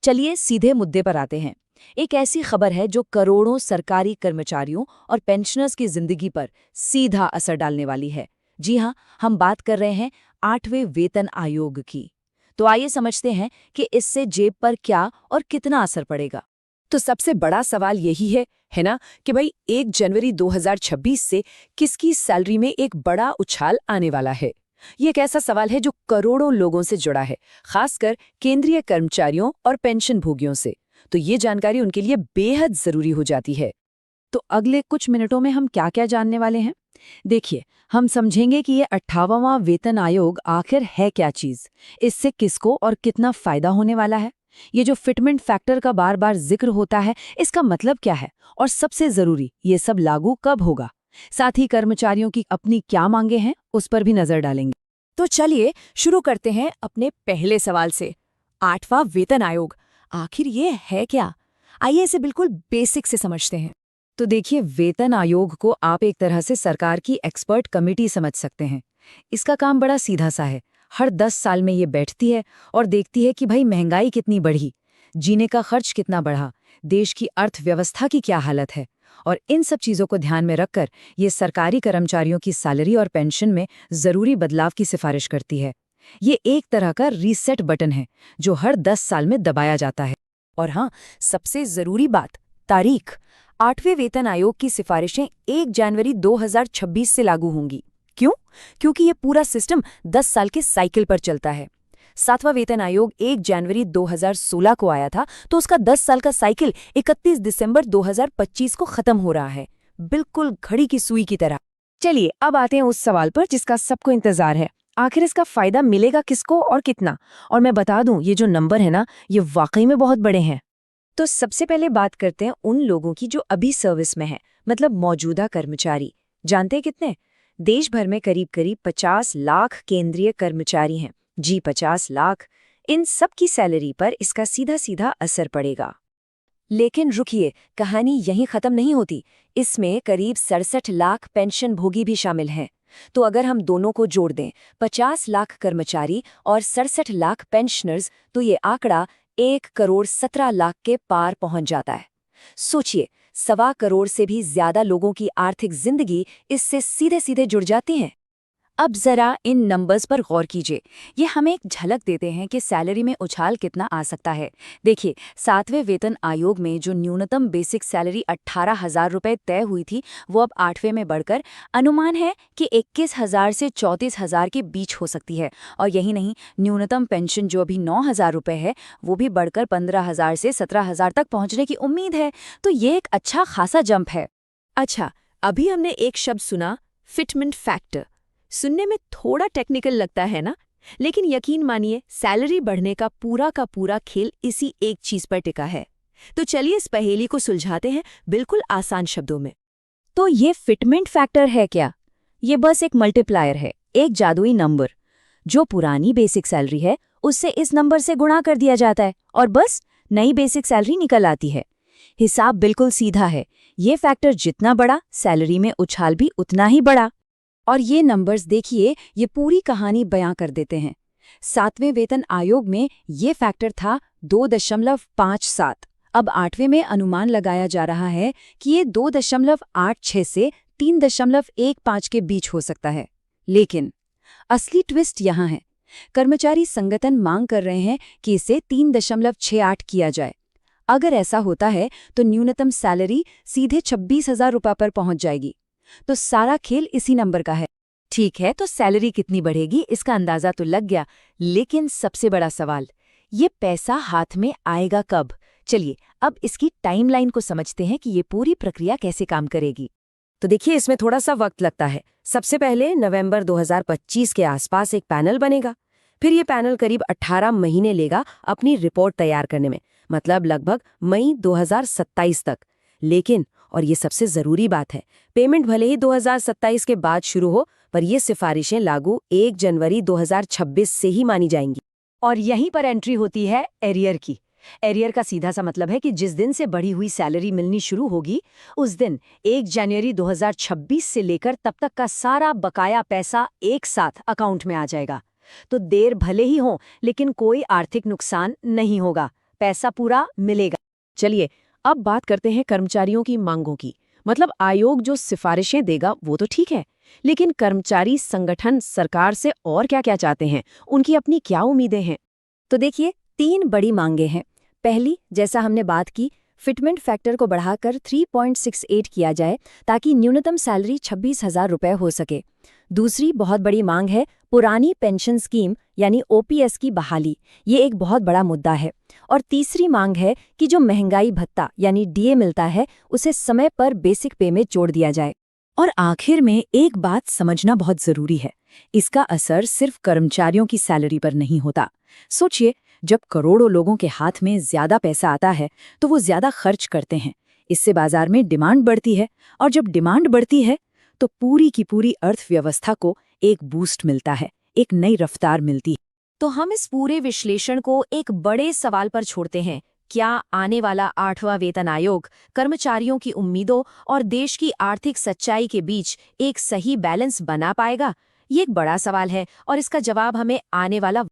चलिए सीधे मुद्दे पर आते हैं। एक ऐसी खबर है जो करोड़ों सरकारी कर्मचारियों और पेंशनर्स की जिंदगी पर सीधा असर डालने वाली है। जी हाँ, हम बात कर रहे हैं 8वें वेतन आयोग की। तो आइए समझते हैं कि इससे जेब पर क्या और कितना असर पड़ेगा। तो सबसे बड़ा सवाल यही है ना, कि भाई 1 जनवरी 2026 से किसकी सैलरी में एक बड़ा उछाल आने वाला है। ये एक ऐसा सवाल है जो करोड़ों लोगों से जुड़ा है, खासकर केंद्रीय कर्मचारियों और पेंशन भोगियों से। तो ये जानकारी उनके लिए बेहद जरूरी हो जाती है। तो अगले कुछ मिनटों में हम क्या-क्या जानने वाले हैं? देखिए, हम समझेंगे कि ये 58वां वेतन आयोग आखिर है क्या चीज, इससे किसको और कितना फायदा होने वाला है, ये जो फिटमेंट फैक्टर का बार-बार जिक्र होता है, इसका मतलब क्या है, और सबसे जरूरी, ये सब लागू कब होगा। साथ ही कर्मचारियों की अपनी क्या मांगे हैं, उस पर भी नजर डालेंगे। तो चलिए शुरू करते हैं अपने पहले सवाल से। 8वां वेतन आयोग, आखिर ये है क्या? आइए इसे बिल्कुल बेसिक से समझते हैं। तो देखिए, वेतन आयोग को आप एक तरह से सरकार की एक्सपर्ट कमेटी समझ सकते हैं। इसका काम बड़ा सीधा सा है। हर 10 साल में ये बैठती है और देखती है कि भाई महंगाई कितनी बढ़ी, जीने का खर्च कितना बढ़ा, देश की अर्थव्यवस्था की क्या हालत है। और इन सब चीज़ों को ध्यान में रखकर ये सरकारी कर्मचारियों की सैलरी और पेंशन में ज़रूरी बदलाव की सिफारिश करती है। ये एक तरह का रीसेट बटन है जो हर 10 साल में दबाया जाता है। और हाँ, सबसे जरूरी बात, तारीख। 8वें वेतन आयोग की सिफारिशें 1 जनवरी 2026 से लागू होंगी। क्यों? क्योंकि ये पूरा सिस्टम 10 साल के साइकिल पर चलता है। 7वां वेतन आयोग 1 जनवरी 2016 को आया था, तो उसका 10 साल का साइकिल 31 दिसंबर 2025 को खत्म हो रहा है, बिल्कुल घड़ी की सुई की तरह। चलिए अब आते हैं उस सवाल पर जिसका सबको इंतजार है। आखिर इसका फायदा मिलेगा किसको और कितना? और मैं बता दूं, ये जो नंबर है ना, ये वाकई में बहुत बड़े हैं। तो सबसे पहले बात करते हैं उन लोगों की जो अभी सर्विस में हैं, मतलब मौजूदा कर्मचारी। जानते हैं कितने? देश भर में करीब करीब 50 लाख केंद्रीय कर्मचारी हैं। जी 50 लाख। इन सब की सैलरी पर इसका सीधा सीधा असर पड़ेगा। लेकिन रुकिए, कहानी यहीं खत्म नहीं होती। इसमें करीब 67 लाख पेंशन भोगी भी शामिल हैं। तो अगर हम दोनों को जोड़ दें, 50 लाख कर्मचारी और 67 लाख पेंशनर्स, तो ये आंकड़ा 1,17,00,000 के पार पहुंच जाता है। सोचिए, 1.25 करोड़ से भी ज्यादा लोगों की आर्थिक जिंदगी इससे सीधे सीधे जुड़ जाती है। अब जरा इन नंबर्स पर गौर कीजिए। ये हमें एक झलक देते हैं कि सैलरी में उछाल कितना आ सकता है। देखिए, 7वें वेतन आयोग में जो न्यूनतम बेसिक सैलरी 18,000 रुपये तय हुई थी, वो अब 8वें में बढ़कर अनुमान है कि 21,000 से 34,000 के बीच हो सकती है। और यही नहीं, न्यूनतम पेंशन जो अभी 9,000 रुपये है, वो भी बढ़कर 15,000 से 17,000 तक पहुंचने की उम्मीद है। तो ये एक अच्छा खासा जंप है। अच्छा, अभी हमने एक शब्द सुना, फिटमेंट फैक्टर। सुनने में थोड़ा टेक्निकल लगता है ना, लेकिन यकीन मानिए सैलरी बढ़ने का पूरा खेल इसी एक चीज पर टिका है। तो चलिए इस पहेली को सुलझाते हैं बिल्कुल आसान शब्दों में। तो ये फिटमेंट फैक्टर है क्या? ये बस एक मल्टीप्लायर है, एक जादुई नंबर। जो पुरानी बेसिक सैलरी है, उससे इस नंबर से गुणा कर दिया जाता है और बस नई बेसिक सैलरी निकल आती है। हिसाब बिल्कुल सीधा है। ये फैक्टर जितना बड़ा, सैलरी में उछाल भी उतना ही बड़ा। और ये नंबर्स देखिए, ये पूरी कहानी बयां कर देते हैं। 7वें वेतन आयोग में ये फैक्टर था 2.57। अब 8वें में अनुमान लगाया जा रहा है कि ये 2.86 से 3.15 के बीच हो सकता है। लेकिन असली ट्विस्ट यहाँ है। कर्मचारी संगठन मांग कर रहे हैं कि इसे 3.68 किया जाए। अगर ऐसा होता है तो न्यूनतम सैलरी सीधे 26,000 रुपये पर पहुंच जाएगी। तो सारा खेल इसी नंबर का है। ठीक है, तो सैलरी कितनी बढ़ेगी इसका अंदाजा तो लग गया, लेकिन सबसे बड़ा सवाल, ये पैसा हाथ में आएगा कब? चलिए अब इसकी टाइमलाइन को समझते हैं कि ये पूरी प्रक्रिया कैसे काम करेगी। तो देखिए, इसमें थोड़ा सा वक्त लगता है। सबसे पहले नवंबर 2025 के आसपास एक पैनल बनेगा। फिर ये पैनल करीब 18 महीने लेगा अपनी रिपोर्ट तैयार करने में, मतलब लगभग मई 2027 तक। लेकिन, और ये सबसे जरूरी बात है, पेमेंट भले ही 2027 के बाद शुरू हो, पर ये सिफारिशें लागू 1 जनवरी 2026 से ही मानी जाएंगी। और यहीं पर एंट्री होती है एरियर की। एरियर का सीधा सा मतलब है कि जिस दिन से बढ़ी हुई सैलरी मिलनी शुरू होगी, उस दिन 1 जनवरी 2026 से लेकर तब तक का सारा बकाया पैसा एक साथ अकाउंट में आ जाएगा। तो देर भले ही हो, लेकिन कोई आर्थिक नुकसान नहीं होगा। पैसा पूरा मिलेगा। चलिए अब बात करते हैं कर्मचारियों की मांगों की। मतलब आयोग जो सिफारिशें देगा वो तो ठीक है, लेकिन कर्मचारी संगठन सरकार से और क्या-क्या चाहते हैं, उनकी अपनी क्या उम्मीदें हैं? तो देखिए 3 बड़ी मांगे हैं। पहली, जैसा हमने बात की, फिटमेंट फैक्टर को बढ़ाकर 3.68 किया जाए ताकि न्यूनतम सैलरी 26,000 रुपए हो सके। दूसरी बहुत बड़ी मांग है पुरानी पेंशन स्कीम यानी ओपीएस की बहाली। ये एक बहुत बड़ा मुद्दा है। और तीसरी मांग है कि जो महंगाई भत्ता यानी डीए मिलता है उसे समय पर बेसिक पे में जोड़ दिया जाए। और आखिर में एक बात समझना बहुत जरूरी है, इसका असर सिर्फ कर्मचारियों की सैलरी पर नहीं होता। सोचिए, जब करोड़ों लोगों के हाथ में ज्यादा पैसा आता है तो वो ज्यादा खर्च करते हैं। इससे बाजार में डिमांड बढ़ती है, और जब डिमांड बढ़ती है तो पूरी की पूरी अर्थव्यवस्था को एक बूस्ट मिलता है, एक नई रफ्तार मिलती है। तो हम इस पूरे विश्लेषण को एक बड़े सवाल पर छोड़ते हैं। क्या आने वाला 8वां वेतन आयोग कर्मचारियों की उम्मीदों और देश की आर्थिक सच्चाई के बीच एक सही बैलेंस बना पाएगा? ये एक बड़ा सवाल है और इसका जवाब हमें आने वाला